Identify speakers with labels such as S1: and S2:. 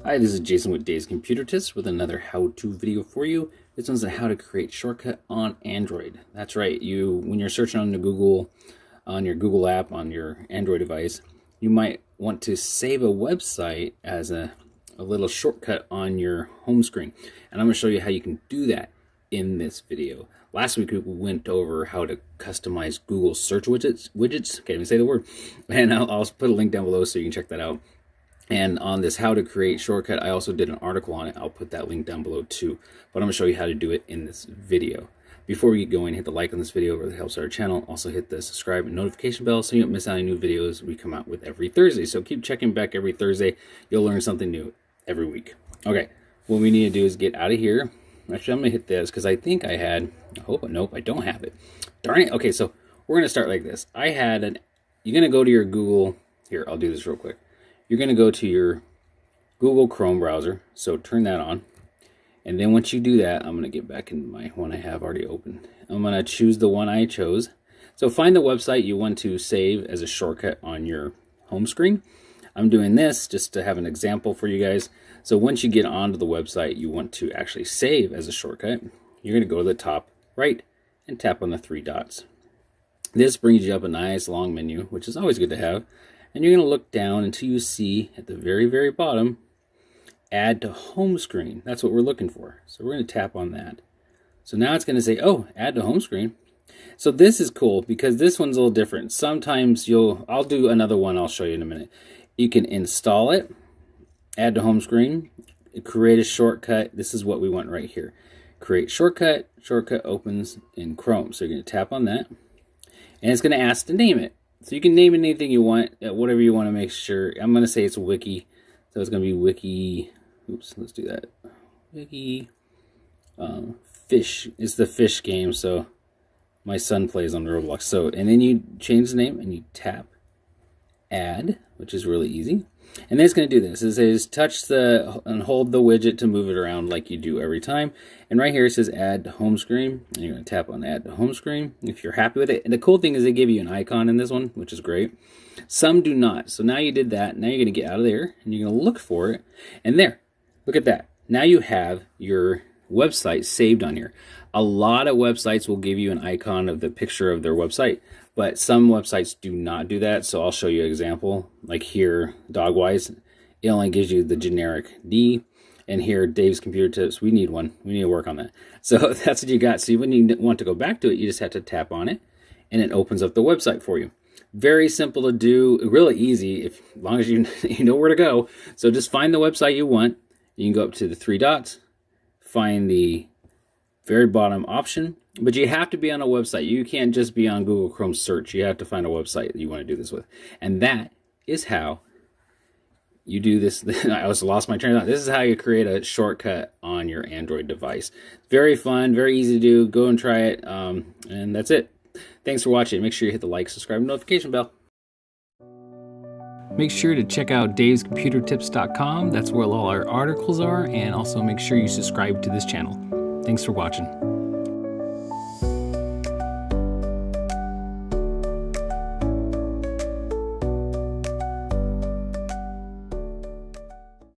S1: Hi, this is Jason with Dave's Computer Tips with another how-to video for you. This one's on how to create shortcut on Android. That's right, when you're searching on your Google app on your Android device, you might want to save a website as a little shortcut on your home screen. And I'm going to show you how you can do that in this video. Last week we went over how to customize Google Search Widgets. Can't even say the word. And I'll put a link down below so you can check that out. And on this how to create shortcut, I also did an article on it. I'll put that link down below too. But I'm going to show you how to do it in this video. Before we get going, hit the like on this video, it really helps our channel. Also hit the subscribe and notification bell so you don't miss out on new videos we come out with every Thursday. So keep checking back every Thursday. You'll learn something new every week. Okay, what we need to do is get out of here. Actually, I'm going to hit this because I think I had, nope, I don't have it. Darn it. Okay, so we're going to start like this. You're going to go to your Google, here, I'll do this real quick. You're going to go to your Google Chrome browser, so turn that on. And then once you do that, I'm going to get back into my one I have already open. I'm going to choose the one I chose. So find the website you want to save as a shortcut on your home screen. I'm doing this just to have an example for you guys. So once you get onto the website you want to actually save as a shortcut, you're going to go to the top right and tap on the three dots. This brings you up a nice long menu, which is always good to have. And you're going to look down until you see at the very, very bottom, add to home screen. That's what we're looking for. So we're going to tap on that. So now it's going to say, oh, add to home screen. So this is cool because this one's a little different. Sometimes I'll do another one I'll show you in a minute. You can install it, add to home screen, create a shortcut. This is what we want right here. Create shortcut. Shortcut opens in Chrome. So you're going to tap on that. And it's going to ask to name it. So you can name it anything you want, whatever you want to make sure. I'm going to say it's Wiki. So it's going to be Wiki. Oops, let's do that. Wiki. Fish. It's the fish game. So my son plays on Roblox. So, and then you change the name and you tap add, which is really easy. And then it's going to do this. It says touch and hold the widget to move it around like you do every time. And right here it says add to home screen. And you're going to tap on add to home screen if you're happy with it. And the cool thing is they give you an icon in this one, which is great. Some do not. So now you did that. Now you're going to get out of there and you're going to look for it. And there, look at that. Now you have your website saved on here. A lot of websites will give you an icon of the picture of their website, but some websites do not do that. So I'll show you an example. Like here, Dogwise, it only gives you the generic D. And here, Dave's Computer Tips, we need one. We need to work on that. So that's what you got. So when you want to go back to it, you just have to tap on it, and it opens up the website for you. Very simple to do, really easy, as long as you know where to go. So just find the website you want. You can go up to the three dots, find the very bottom option, but you have to be on a website. You can't just be on Google Chrome search. You have to find a website that you want to do this with. And that is how you do this. I also lost my train of thought. This is how you create a shortcut on your Android device. Very fun, very easy to do. Go and try it. And that's it. Thanks for watching. Make sure you hit the like, subscribe, and notification bell. Make sure to check out davescomputertips.com. That's where all our articles are. And also make sure you subscribe to this channel. Thanks for watching.